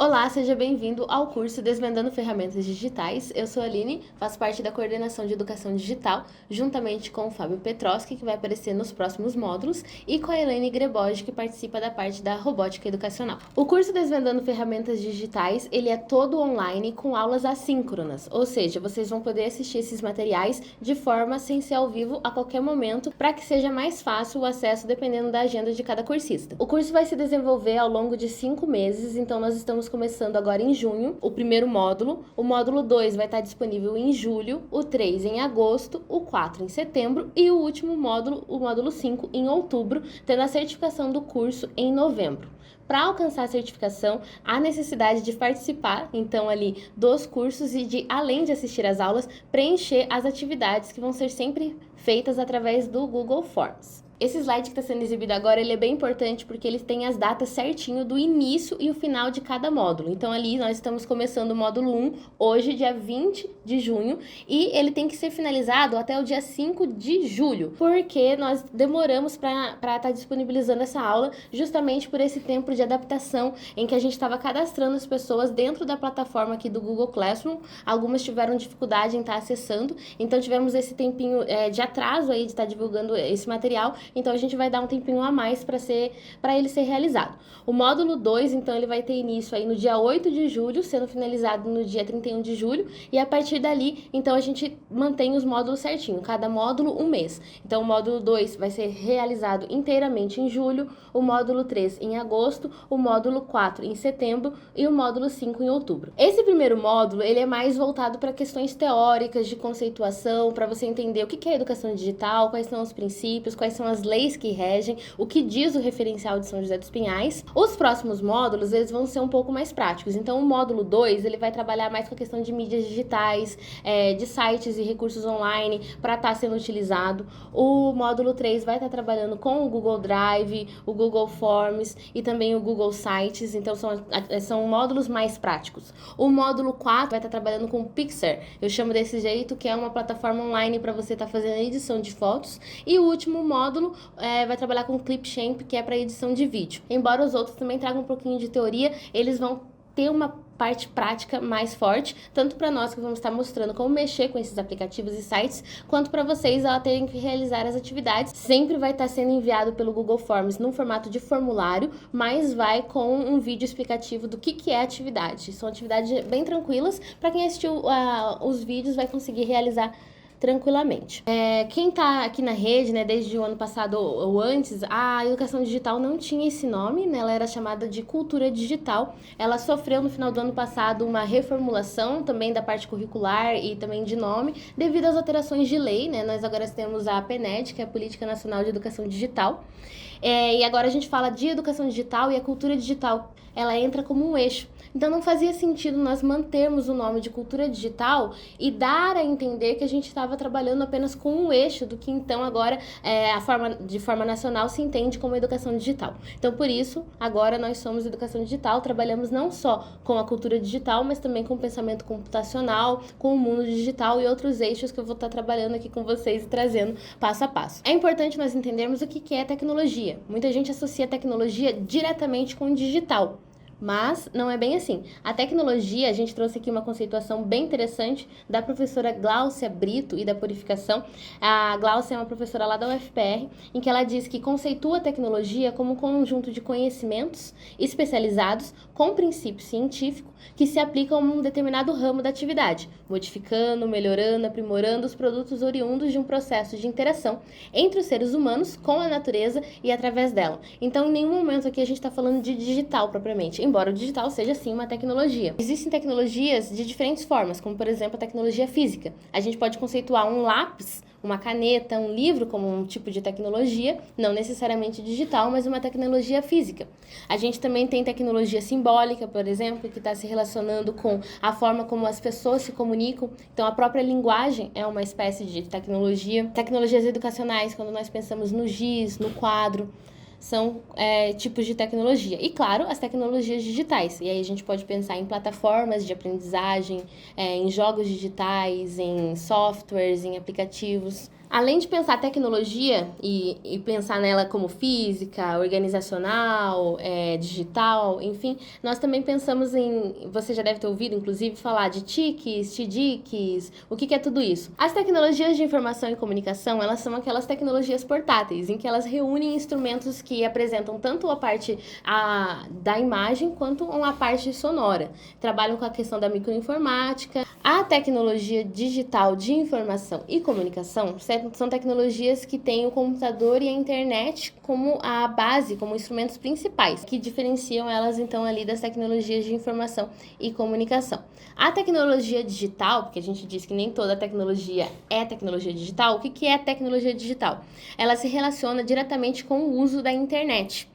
Olá, seja bem-vindo ao curso Desvendando Ferramentas Digitais. Eu sou a Aline, faço parte da coordenação de educação digital, juntamente com o Fábio Petroski, que vai aparecer nos próximos módulos, e com a Elaine Greboge, que participa da parte da robótica educacional. O curso Desvendando Ferramentas Digitais, ele é todo online com aulas assíncronas, ou seja, vocês vão poder assistir esses materiais de forma sem ser ao vivo a qualquer momento, para que seja mais fácil o acesso dependendo da agenda de cada cursista. O curso vai se desenvolver ao longo de 5 meses, então nós estamos começando agora em junho, o primeiro módulo. O módulo 2 vai estar disponível em julho, o 3 em agosto, o 4 em setembro e o último módulo, o módulo 5, em outubro, tendo a certificação do curso em novembro. Para alcançar a certificação, há necessidade de participar, então, ali dos cursos e de, além de assistir às aulas, preencher as atividades que vão ser sempre feitas através do Google Forms. Esse slide que está sendo exibido agora, ele é bem importante porque ele tem as datas certinho do início e o final de cada módulo. Então, ali nós estamos começando o módulo 1, hoje, dia 20 de junho, e ele tem que ser finalizado até o dia 5 de julho, porque nós demoramos para estar disponibilizando essa aula justamente por esse tempo de adaptação em que a gente estava cadastrando as pessoas dentro da plataforma aqui do Google Classroom. Algumas tiveram dificuldade em estar acessando, então tivemos esse tempinho de atraso aí de estar divulgando esse material. Então, a gente vai dar um tempinho a mais para ele ser realizado. O módulo 2, então, ele vai ter início aí no dia 8 de julho, sendo finalizado no dia 31 de julho. E a partir dali, então, a gente mantém os módulos certinho. Cada módulo, um mês. Então, o módulo 2 vai ser realizado inteiramente em julho, o módulo 3 em agosto, o módulo 4 em setembro e o módulo 5 em outubro. Esse primeiro módulo, ele é mais voltado para questões teóricas, de conceituação, para você entender o que é educação digital, quais são os princípios, quais são as leis que regem, o que diz o referencial de São José dos Pinhais. Os próximos módulos, eles vão ser um pouco mais práticos. Então, o módulo 2, ele vai trabalhar mais com a questão de mídias digitais, de sites e recursos online para estar sendo utilizado. O módulo 3 vai estar trabalhando com o Google Drive, o Google Forms e também o Google Sites. Então, são módulos mais práticos. O módulo 4 vai estar trabalhando com o Pixar. Eu chamo desse jeito, que é uma plataforma online para você estar fazendo a edição de fotos. E o último módulo vai trabalhar com Clipchamp, que é para edição de vídeo. Embora os outros também tragam um pouquinho de teoria, eles vão ter uma parte prática mais forte, tanto para nós que vamos estar mostrando como mexer com esses aplicativos e sites, quanto para vocês terem que realizar as atividades. Sempre vai estar sendo enviado pelo Google Forms num formato de formulário, mas vai com um vídeo explicativo do que é a atividade. São atividades bem tranquilas, para quem assistiu os vídeos vai conseguir realizar tranquilamente. Quem tá aqui na rede, né, desde o ano passado ou antes, a educação digital não tinha esse nome, né, ela era chamada de cultura digital. Ela sofreu no final do ano passado uma reformulação também da parte curricular e também de nome, devido às alterações de lei, né, nós agora temos a PNED, que é a Política Nacional de Educação Digital, e agora a gente fala de educação digital e a cultura digital, ela entra como um eixo. Então, não fazia sentido nós mantermos o nome de cultura digital e dar a entender que a gente estava trabalhando apenas com um eixo do que, então, agora, de forma nacional, se entende como educação digital. Então, por isso, agora nós somos educação digital, trabalhamos não só com a cultura digital, mas também com o pensamento computacional, com o mundo digital e outros eixos que eu vou estar trabalhando aqui com vocês e trazendo passo a passo. É importante nós entendermos o que é tecnologia. Muita gente associa tecnologia diretamente com o digital. Mas não é bem assim. A tecnologia, a gente trouxe aqui uma conceituação bem interessante da professora Gláucia Brito e da Purificação. A Gláucia é uma professora lá da UFPR, em que ela diz que conceitua a tecnologia como um conjunto de conhecimentos especializados com princípio científico que se aplicam a um determinado ramo da atividade, modificando, melhorando, aprimorando os produtos oriundos de um processo de interação entre os seres humanos com a natureza e através dela. Então, em nenhum momento aqui a gente está falando de digital propriamente, embora o digital seja sim uma tecnologia. Existem tecnologias de diferentes formas, como por exemplo a tecnologia física. A gente pode conceituar um lápis, uma caneta, um livro como um tipo de tecnologia, não necessariamente digital, mas uma tecnologia física. A gente também tem tecnologia simbólica, por exemplo, que está se relacionando com a forma como as pessoas se comunicam. Então, a própria linguagem é uma espécie de tecnologia. Tecnologias educacionais, quando nós pensamos no giz, no quadro, são tipos de tecnologia. E, claro, as tecnologias digitais. E aí a gente pode pensar em plataformas de aprendizagem, em jogos digitais, em softwares, em aplicativos. Além de pensar tecnologia e pensar nela como física, organizacional, digital, enfim, nós também pensamos você já deve ter ouvido, inclusive, falar de TICs, TDICs, o que é tudo isso? As tecnologias de informação e comunicação, elas são aquelas tecnologias portáteis, em que elas reúnem instrumentos que apresentam tanto a parte da imagem quanto a parte sonora. Trabalham com a questão da microinformática. A tecnologia digital de informação e comunicação são tecnologias que têm o computador e a internet como a base, como instrumentos principais, que diferenciam elas então ali das tecnologias de informação e comunicação. A tecnologia digital, porque a gente diz que nem toda tecnologia é tecnologia digital, o que é tecnologia digital? Ela se relaciona diretamente com o uso da internet.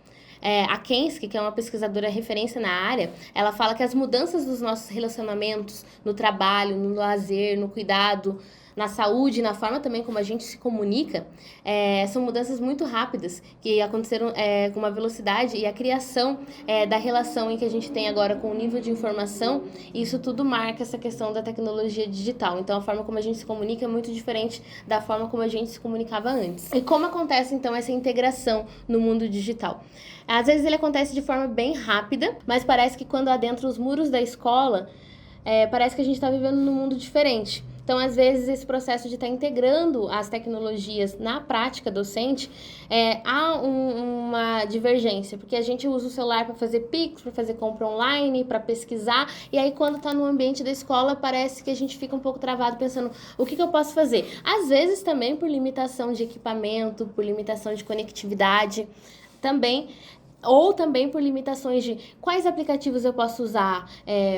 A Kensky, que é uma pesquisadora referência na área, ela fala que as mudanças dos nossos relacionamentos, no trabalho, no lazer, no cuidado, na saúde, na forma também como a gente se comunica, são mudanças muito rápidas, que aconteceram com uma velocidade, e a criação da relação em que a gente tem agora com o nível de informação, isso tudo marca essa questão da tecnologia digital. Então, a forma como a gente se comunica é muito diferente da forma como a gente se comunicava antes. E como acontece, então, essa integração no mundo digital? Às vezes ele acontece de forma bem rápida, mas parece que quando adentra os muros da escola, parece que a gente está vivendo num mundo diferente. Então, às vezes, esse processo de estar integrando as tecnologias na prática docente, há uma divergência, porque a gente usa o celular para fazer Pix, para fazer compra online, para pesquisar, e aí quando está no ambiente da escola, parece que a gente fica um pouco travado pensando, o que eu posso fazer? Às vezes também por limitação de equipamento, por limitação de conectividade, também... Ou também por limitações de quais aplicativos eu posso usar,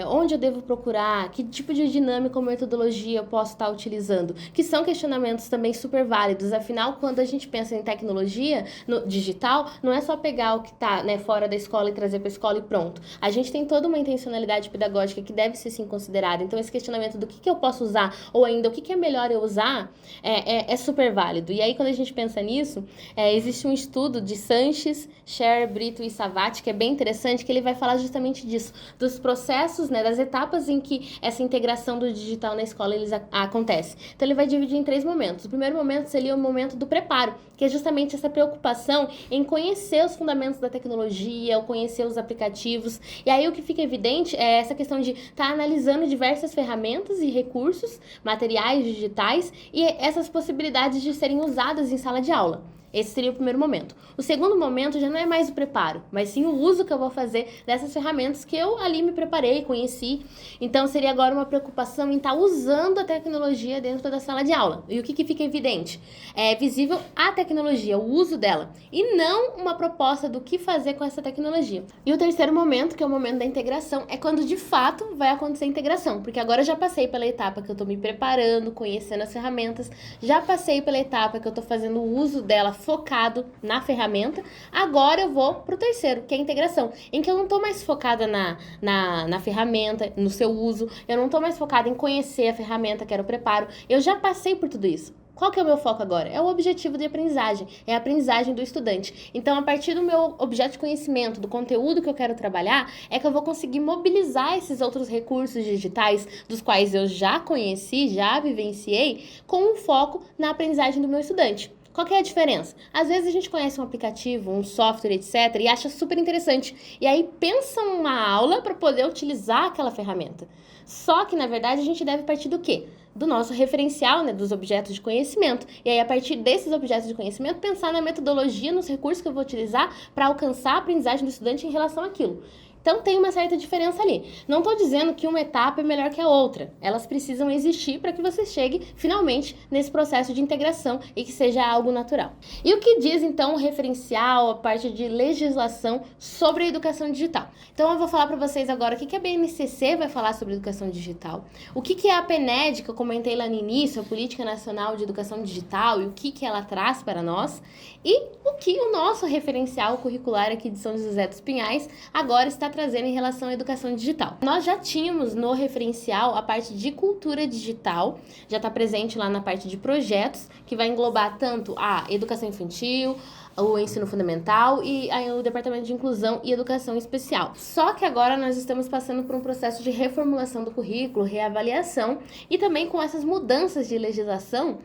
onde eu devo procurar, que tipo de dinâmica ou metodologia eu posso estar utilizando, que são questionamentos também super válidos. Afinal, quando a gente pensa em tecnologia digital, não é só pegar o que está fora da escola e trazer para a escola e pronto. A gente tem toda uma intencionalidade pedagógica que deve ser sim considerada. Então, esse questionamento do que eu posso usar, ou ainda o que é melhor eu usar, é super válido. E aí, quando a gente pensa nisso, existe um estudo de Sanches, Scher, Brito e Savati, que é bem interessante, que ele vai falar justamente disso, dos processos, das etapas em que essa integração do digital na escola acontece. Então, ele vai dividir em 3 momentos. O primeiro momento seria o momento do preparo, que é justamente essa preocupação em conhecer os fundamentos da tecnologia, ou conhecer os aplicativos. E aí, o que fica evidente é essa questão de estar analisando diversas ferramentas e recursos, materiais digitais, e essas possibilidades de serem usadas em sala de aula. Esse seria o primeiro momento. O segundo momento já não é mais o preparo, mas sim o uso que eu vou fazer dessas ferramentas que eu ali me preparei, conheci. Então, seria agora uma preocupação em estar usando a tecnologia dentro da sala de aula. E o que fica evidente? É visível a tecnologia, o uso dela, e não uma proposta do que fazer com essa tecnologia. E o terceiro momento, que é o momento da integração, é quando de fato vai acontecer a integração, porque agora eu já passei pela etapa que eu estou me preparando, conhecendo as ferramentas, já passei pela etapa que eu estou fazendo o uso dela focado na ferramenta. Agora eu vou pro terceiro, que é a integração, em que eu não tô mais focada na ferramenta, no seu uso, eu não tô mais focada em conhecer a ferramenta, que era o preparo, eu já passei por tudo isso. Qual que é o meu foco agora? É o objetivo de aprendizagem, é a aprendizagem do estudante. Então, a partir do meu objeto de conhecimento, do conteúdo que eu quero trabalhar, é que eu vou conseguir mobilizar esses outros recursos digitais, dos quais eu já conheci, já vivenciei, com um foco na aprendizagem do meu estudante. Qual que é a diferença? Às vezes a gente conhece um aplicativo, um software, etc., e acha super interessante. E aí pensa uma aula para poder utilizar aquela ferramenta. Só que, na verdade, a gente deve partir do quê? Do nosso referencial, dos objetos de conhecimento. E aí, a partir desses objetos de conhecimento, pensar na metodologia, nos recursos que eu vou utilizar para alcançar a aprendizagem do estudante em relação àquilo. Então, tem uma certa diferença ali. Não estou dizendo que uma etapa é melhor que a outra. Elas precisam existir para que você chegue, finalmente, nesse processo de integração e que seja algo natural. E o que diz, então, o referencial, a parte de legislação sobre a educação digital? Então, eu vou falar para vocês agora o que a BNCC vai falar sobre educação digital, o que é a PNED, que eu comentei lá no início, a Política Nacional de Educação Digital, e o que ela traz para nós, e o que o nosso referencial curricular aqui de São José dos Pinhais agora está trazendo em relação à educação digital. Nós já tínhamos no referencial a parte de cultura digital, já está presente lá na parte de projetos, que vai englobar tanto a educação infantil, o ensino fundamental e o departamento de inclusão e educação especial. Só que agora nós estamos passando por um processo de reformulação do currículo, reavaliação, e também com essas mudanças de legislação,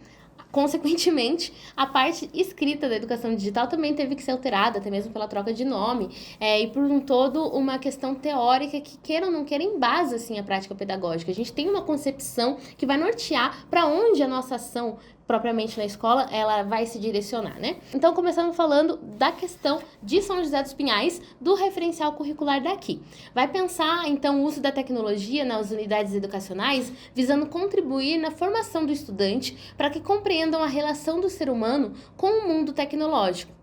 Consequentemente, a parte escrita da educação digital também teve que ser alterada, até mesmo pela troca de nome, e por um todo uma questão teórica que, queira ou não queira, embasa assim, a prática pedagógica. A gente tem uma concepção que vai nortear para onde a nossa ação propriamente na escola, ela vai se direcionar, né? Então, começando falando da questão de São José dos Pinhais, do referencial curricular daqui. Vai pensar, então, o uso da tecnologia nas unidades educacionais, visando contribuir na formação do estudante para que compreendam a relação do ser humano com o mundo tecnológico.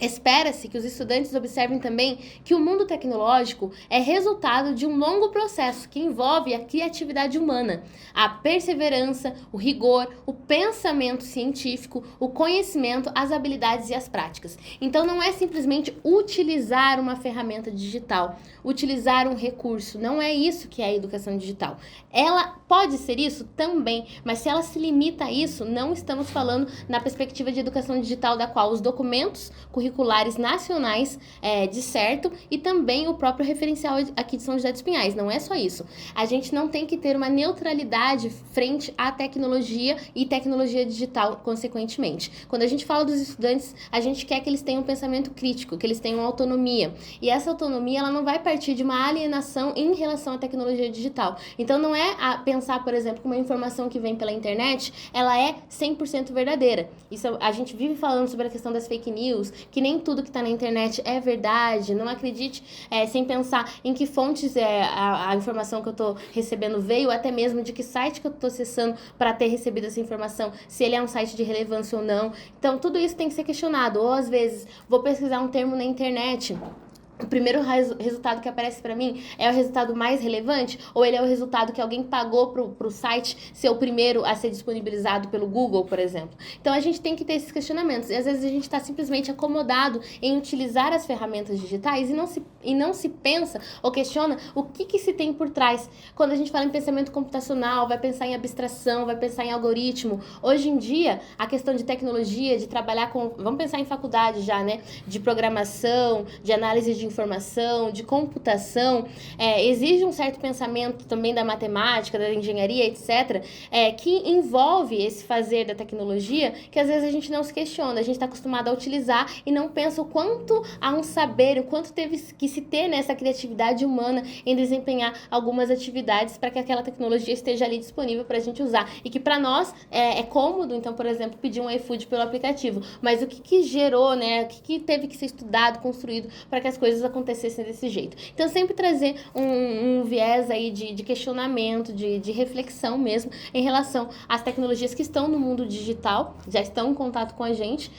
Espera-se que os estudantes observem também que o mundo tecnológico é resultado de um longo processo que envolve a criatividade humana, a perseverança, o rigor, o pensamento científico, o conhecimento, as habilidades e as práticas. Então não é simplesmente utilizar uma ferramenta digital, utilizar um recurso, não é isso que é a educação digital. Ela pode ser isso também, mas se ela se limita a isso, não estamos falando na perspectiva de educação digital da qual os documentos curriculares nacionais de certo e também o próprio referencial aqui de São José dos Pinhais. Não é só isso. A gente não tem que ter uma neutralidade frente à tecnologia e tecnologia digital, consequentemente. Quando a gente fala dos estudantes, a gente quer que eles tenham um pensamento crítico, que eles tenham autonomia. E essa autonomia, ela não vai partir de uma alienação em relação à tecnologia digital. Então, não é pensar, por exemplo, que uma informação que vem pela internet, ela é 100% verdadeira. Isso a gente vive falando sobre a questão das fake news, que nem tudo que está na internet é verdade. Não acredite sem pensar em que fontes a informação que eu estou recebendo veio, até mesmo de que site que eu estou acessando para ter recebido essa informação, se ele é um site de relevância ou não. Então, tudo isso tem que ser questionado. Ou, às vezes, vou pesquisar um termo na internet, o primeiro resultado que aparece para mim é o resultado mais relevante, ou ele é o resultado que alguém pagou pro site ser o primeiro a ser disponibilizado pelo Google, por exemplo. Então a gente tem que ter esses questionamentos, e às vezes a gente está simplesmente acomodado em utilizar as ferramentas digitais e não se pensa ou questiona o que se tem por trás. Quando a gente fala em pensamento computacional, vai pensar em abstração, vai pensar em algoritmo. Hoje em dia, a questão de tecnologia, de trabalhar com, vamos pensar em faculdade já, né, de programação, de análise de informação, de computação, exige um certo pensamento também da matemática, da engenharia, etc., que envolve esse fazer da tecnologia, que às vezes a gente não se questiona, a gente está acostumado a utilizar e não pensa o quanto há um saber, o quanto teve que se ter nessa criatividade humana em desempenhar algumas atividades para que aquela tecnologia esteja ali disponível para a gente usar, e que para nós é cômodo, então, por exemplo, pedir um iFood pelo aplicativo, mas o que gerou, né, o que teve que ser estudado, construído para que as coisas acontecessem desse jeito. Então, sempre trazer um viés aí de questionamento, de reflexão mesmo, em relação às tecnologias que estão no mundo digital, já estão em contato com a gente,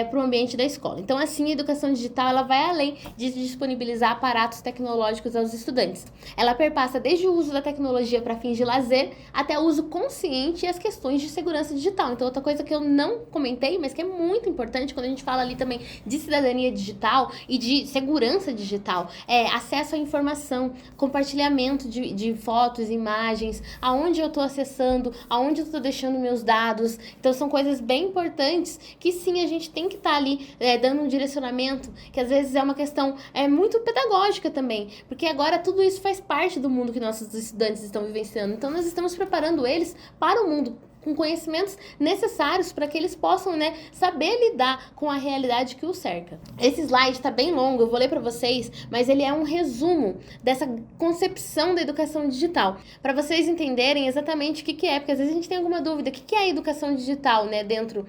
para o ambiente da escola. Então, assim, a educação digital, ela vai além de disponibilizar aparatos tecnológicos aos estudantes. Ela perpassa desde o uso da tecnologia para fins de lazer, até o uso consciente e as questões de segurança digital. Então, outra coisa que eu não comentei, mas que é muito importante quando a gente fala ali também de cidadania digital e de segurança digital, acesso à informação, compartilhamento de fotos, imagens, aonde eu estou acessando, aonde eu estou deixando meus dados. Então, são coisas bem importantes que sim, a gente tem que estar ali dando um direcionamento, que às vezes é uma questão muito pedagógica também, porque agora tudo isso faz parte do mundo que nossos estudantes estão vivenciando. Então, nós estamos preparando eles para o mundo, com conhecimentos necessários para que eles possam, né, saber lidar com a realidade que os cerca. Esse slide está bem longo, eu vou ler para vocês, mas ele é um resumo dessa concepção da educação digital, para vocês entenderem exatamente o que é, porque às vezes a gente tem alguma dúvida, o que é a educação digital, né, dentro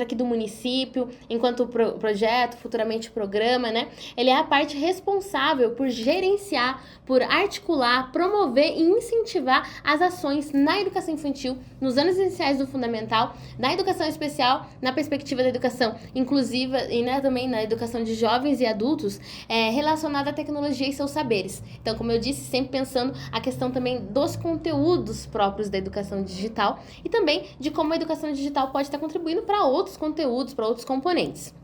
aqui do município, enquanto projeto, futuramente programa, né, ele é a parte responsável por gerenciar, por articular, promover e incentivar as ações na educação infantil, nos anos iniciais do fundamental, na educação especial, na perspectiva da educação inclusiva e, né, também na educação de jovens e adultos, relacionada à tecnologia e seus saberes. Então, como eu disse, sempre pensando a questão também dos conteúdos próprios da educação digital e também de como a educação digital pode estar contribuindo para outros conteúdos, para outros componentes.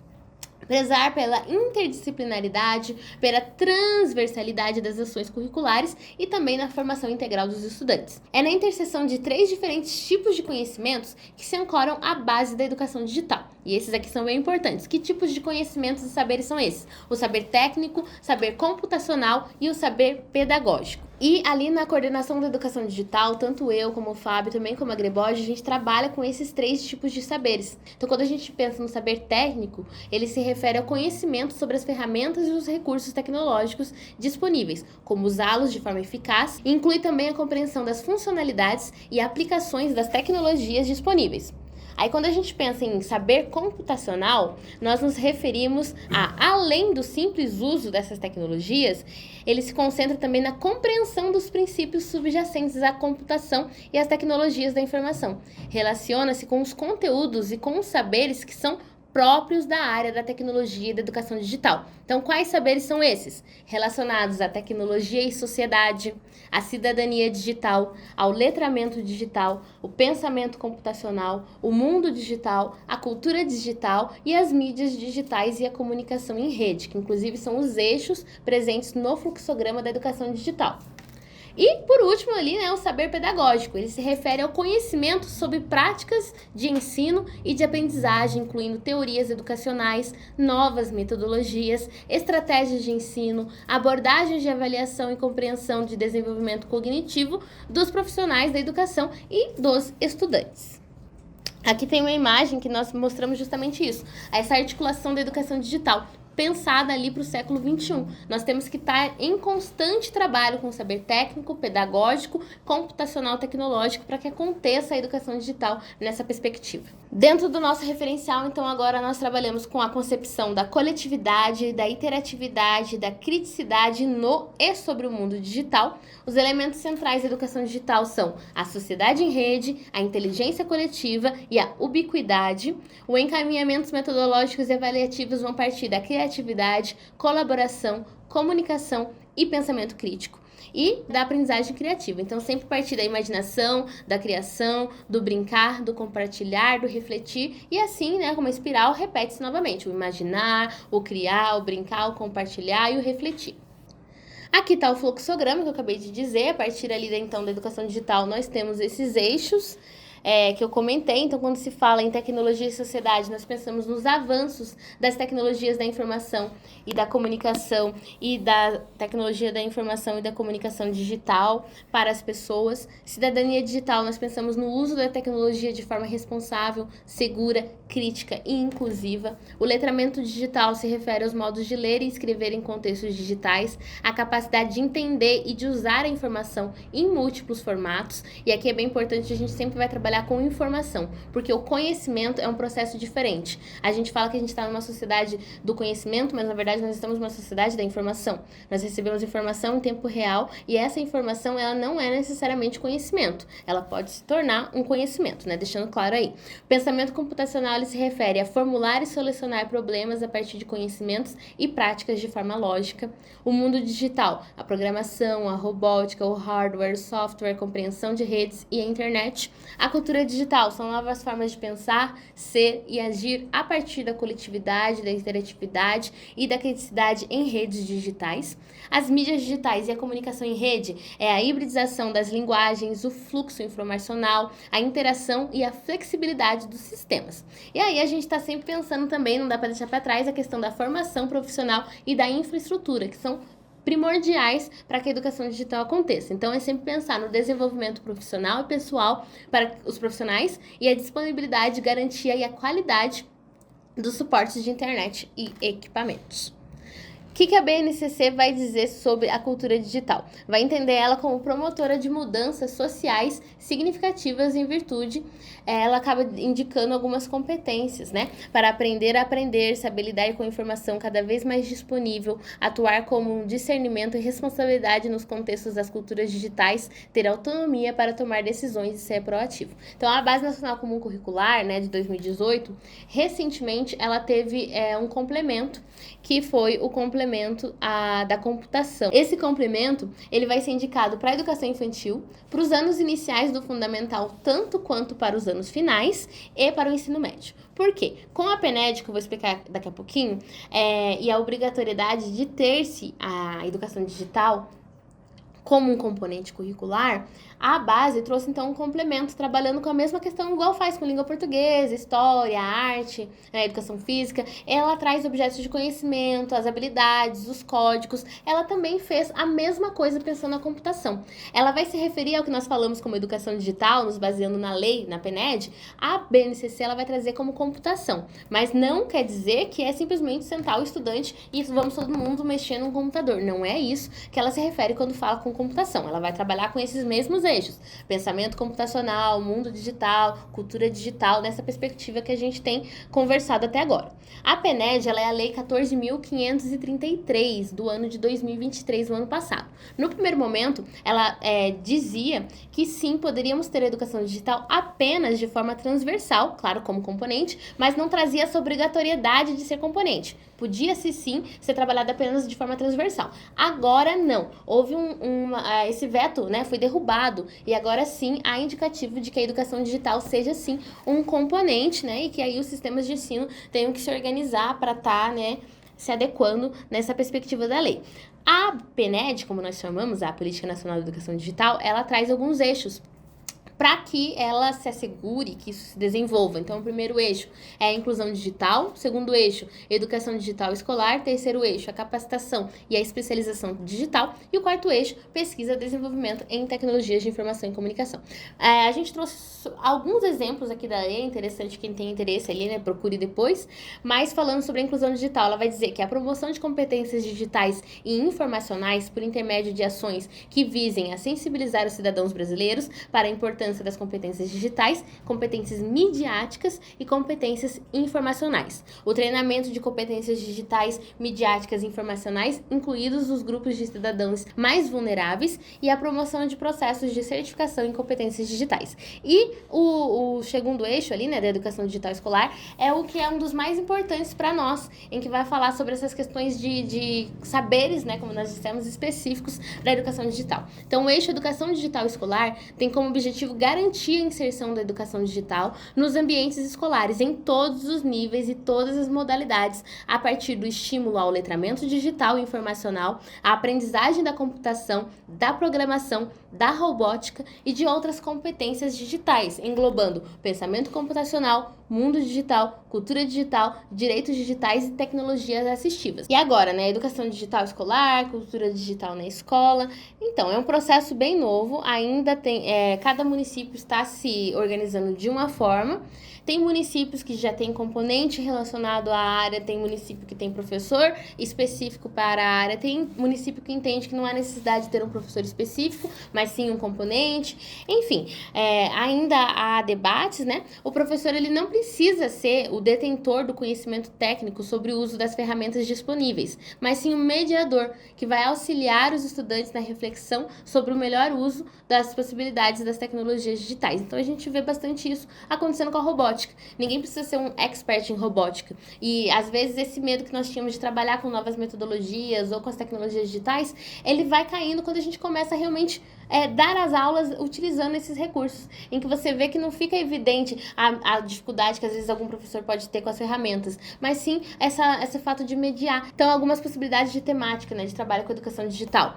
Prezar pela interdisciplinaridade, pela transversalidade das ações curriculares e também na formação integral dos estudantes. É na interseção de 3 diferentes tipos de conhecimentos que se ancoram à base da educação digital. E esses aqui são bem importantes. Que tipos de conhecimentos e saberes são esses? O saber técnico, saber computacional e o saber pedagógico. E ali na coordenação da educação digital, tanto eu como o Fábio, também como a Grebode, a gente trabalha com esses 3 tipos de saberes. Então, quando a gente pensa no saber técnico, ele se refere ao conhecimento sobre as ferramentas e os recursos tecnológicos disponíveis, como usá-los de forma eficaz, e inclui também a compreensão das funcionalidades e aplicações das tecnologias disponíveis. Aí, quando a gente pensa em saber computacional, nós nos referimos a, além do simples uso dessas tecnologias, ele se concentra também na compreensão dos princípios subjacentes à computação e às tecnologias da informação. Relaciona-se com os conteúdos e com os saberes que são próprios da área da tecnologia e da educação digital. Então, quais saberes são esses? Relacionados à tecnologia e sociedade, à cidadania digital, ao letramento digital, o pensamento computacional, o mundo digital, a cultura digital e as mídias digitais e a comunicação em rede, que inclusive são os eixos presentes no fluxograma da educação digital. E, por último, ali, o saber pedagógico. Ele se refere ao conhecimento sobre práticas de ensino e de aprendizagem, incluindo teorias educacionais, novas metodologias, estratégias de ensino, abordagens de avaliação e compreensão de desenvolvimento cognitivo dos profissionais da educação e dos estudantes. Aqui tem uma imagem que nós mostramos justamente isso, essa articulação da educação digital, pensada ali para o século XXI. Nós temos que estar em constante trabalho com o saber técnico, pedagógico, computacional, tecnológico, para que aconteça a educação digital nessa perspectiva. Dentro do nosso referencial, então, agora nós trabalhamos com a concepção da coletividade, da interatividade, da criticidade no e sobre o mundo digital. Os elementos centrais da educação digital são a sociedade em rede, a inteligência coletiva e a ubiquidade. Os encaminhamentos metodológicos e avaliativos vão partir da criatividade, colaboração, comunicação e pensamento crítico. E da aprendizagem criativa. Então, sempre partir da imaginação, da criação, do brincar, do compartilhar, do refletir. E assim, como uma espiral, repete-se novamente. O imaginar, o criar, o brincar, o compartilhar e o refletir. Aqui está o fluxograma que eu acabei de dizer. A partir ali, então, da educação digital, nós temos esses eixos que eu comentei. Então, quando se fala em tecnologia e sociedade, nós pensamos nos avanços das tecnologias da informação e da comunicação e da tecnologia da informação e da comunicação digital para as pessoas. Cidadania digital, nós pensamos no uso da tecnologia de forma responsável, segura, crítica e inclusiva. O letramento digital se refere aos modos de ler e escrever em contextos digitais, a capacidade de entender e de usar a informação em múltiplos formatos. E aqui é bem importante, a gente sempre vai trabalhar com informação, porque o conhecimento é um processo diferente. A gente fala que a gente está numa sociedade do conhecimento, mas na verdade nós estamos numa sociedade da informação. Nós recebemos informação em tempo real e essa informação ela não é necessariamente conhecimento. Ela pode se tornar um conhecimento, Deixando claro aí. O pensamento computacional ele se refere a formular e solucionar problemas a partir de conhecimentos e práticas de forma lógica. O mundo digital, a programação, a robótica, o hardware, software, compreensão de redes e a internet. A cultura digital são novas formas de pensar, ser e agir a partir da coletividade, da interatividade e da criticidade em redes digitais. As mídias digitais e a comunicação em rede é a hibridização das linguagens, o fluxo informacional, a interação e a flexibilidade dos sistemas. E aí a gente está sempre pensando também, não dá para deixar para trás, a questão da formação profissional e da infraestrutura, que são primordiais para que a educação digital aconteça. Então, é sempre pensar no desenvolvimento profissional e pessoal para os profissionais e a disponibilidade, garantia e a qualidade dos suportes de internet e equipamentos. O que a BNCC vai dizer sobre a cultura digital? Vai entender ela como promotora de mudanças sociais significativas em virtude, ela acaba indicando algumas competências, para aprender a aprender, saber lidar com informação cada vez mais disponível, atuar como um discernimento e responsabilidade nos contextos das culturas digitais, ter autonomia para tomar decisões e ser proativo. Então, a Base Nacional Comum Curricular, de 2018, recentemente ela teve um complemento, que foi o complemento da computação. Esse complemento, ele vai ser indicado para a educação infantil, para os anos iniciais do fundamental, tanto quanto para os anos finais e para o ensino médio. Por quê? Com a PNED, que eu vou explicar daqui a pouquinho, e a obrigatoriedade de ter-se a educação digital, como um componente curricular, a base trouxe então um complemento, trabalhando com a mesma questão igual faz com língua portuguesa, história, arte, educação física. Ela traz objetos de conhecimento, as habilidades, os códigos. Ela também fez a mesma coisa pensando na computação. Ela vai se referir ao que nós falamos como educação digital, nos baseando na lei, na PNED. A BNCC ela vai trazer como computação, mas não quer dizer que é simplesmente sentar o estudante e vamos todo mundo mexer no computador. Não é isso que ela se refere quando fala com computação. Ela vai trabalhar com esses mesmos eixos: pensamento computacional, mundo digital, cultura digital, nessa perspectiva que a gente tem conversado até agora. A PNED ela é a Lei 14.533 do ano de 2023, do ano passado. No primeiro momento, ela dizia que sim, poderíamos ter educação digital apenas de forma transversal, claro, como componente, mas não trazia essa obrigatoriedade de ser componente. Podia-se sim ser trabalhado apenas de forma transversal. Agora não. Houve esse veto, né, foi derrubado, e agora sim há indicativo de que a educação digital seja sim um componente, né, e que aí os sistemas de ensino tenham que se organizar para estar, né, se adequando nessa perspectiva da lei. A PNED, como nós chamamos, a Política Nacional de Educação Digital, ela traz alguns eixos para que ela se assegure que isso se desenvolva. Então, o primeiro eixo é a inclusão digital, o segundo eixo, educação digital escolar, terceiro eixo, a capacitação e a especialização digital, e o quarto eixo, pesquisa e desenvolvimento em tecnologias de informação e comunicação. A gente trouxe alguns exemplos aqui da lei, é interessante quem tem interesse ali, né, procure depois, mas falando sobre a inclusão digital, ela vai dizer que a promoção de competências digitais e informacionais por intermédio de ações que visem a sensibilizar os cidadãos brasileiros para a importância das competências digitais, competências midiáticas e competências informacionais. O treinamento de competências digitais, midiáticas e informacionais, incluídos os grupos de cidadãos mais vulneráveis, e a promoção de processos de certificação em competências digitais. E o segundo eixo ali, né, da educação digital escolar, é o que é um dos mais importantes para nós, em que vai falar sobre essas questões de saberes, né, como nós dissemos, específicos da educação digital. Então, o eixo educação digital escolar tem como objetivo garantir a inserção da educação digital nos ambientes escolares, em todos os níveis e todas as modalidades, a partir do estímulo ao letramento digital e informacional, à aprendizagem da computação, da programação, da robótica e de outras competências digitais, englobando pensamento computacional, mundo digital, cultura digital, direitos digitais e tecnologias assistivas. E agora, né, educação digital escolar, cultura digital na escola. Então, é um processo bem novo, ainda tem, cada município está se organizando de uma forma. Tem municípios que já tem componente relacionado à área, tem município que tem professor específico para a área, tem município que entende que não há necessidade de ter um professor específico, mas sim um componente. Enfim, ainda há debates, né? O professor ele não precisa ser o detentor do conhecimento técnico sobre o uso das ferramentas disponíveis, mas sim um mediador que vai auxiliar os estudantes na reflexão sobre o melhor uso das possibilidades das tecnologias digitais. Então, a gente vê bastante isso acontecendo com a robótica. Ninguém precisa ser um expert em robótica. E, às vezes, esse medo que nós tínhamos de trabalhar com novas metodologias ou com as tecnologias digitais, ele vai caindo quando a gente começa a realmente dar as aulas utilizando esses recursos, em que você vê que não fica evidente a dificuldade que, às vezes, algum professor pode ter com as ferramentas, mas sim esse fato de mediar. Então, algumas possibilidades de temática, né, de trabalho com educação digital.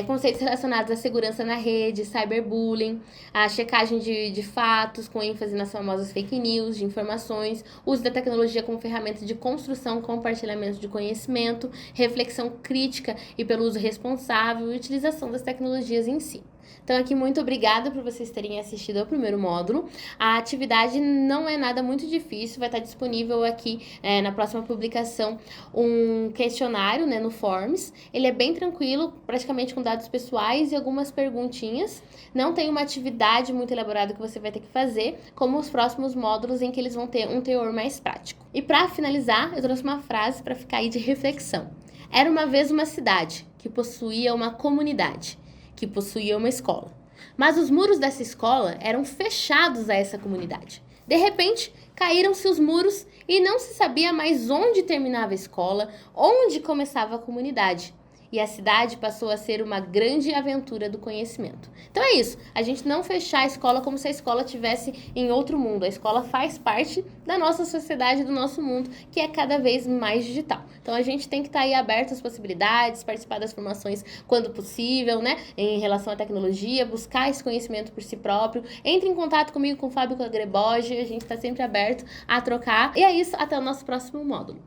Conceitos relacionados à segurança na rede, cyberbullying, a checagem de fatos, com ênfase nas famosas fake news, de informações, uso da tecnologia como ferramenta de construção, compartilhamento de conhecimento, reflexão crítica e pelo uso responsável e utilização das tecnologias em si. Então, aqui, muito obrigada por vocês terem assistido ao primeiro módulo. A atividade não é nada muito difícil, vai estar disponível aqui na próxima publicação um questionário, né, no Forms. Ele é bem tranquilo, praticamente com dados pessoais e algumas perguntinhas. Não tem uma atividade muito elaborada que você vai ter que fazer, como os próximos módulos em que eles vão ter um teor mais prático. E para finalizar, eu trouxe uma frase para ficar aí de reflexão. Era uma vez uma cidade que possuía uma comunidade, que possuía uma escola. Mas os muros dessa escola eram fechados a essa comunidade. De repente, caíram-se os muros e não se sabia mais onde terminava a escola, onde começava a comunidade. e a cidade passou a ser uma grande aventura do conhecimento. Então é isso, a gente não fechar a escola como se a escola estivesse em outro mundo. A escola faz parte da nossa sociedade, do nosso mundo, que é cada vez mais digital. Então a gente tem que estar aí aberto às possibilidades, participar das formações quando possível, né, em relação à tecnologia, buscar esse conhecimento por si próprio. Entre em contato comigo, com o Fábio, com a Greboge, a gente está sempre aberto a trocar. E é isso, até o nosso próximo módulo.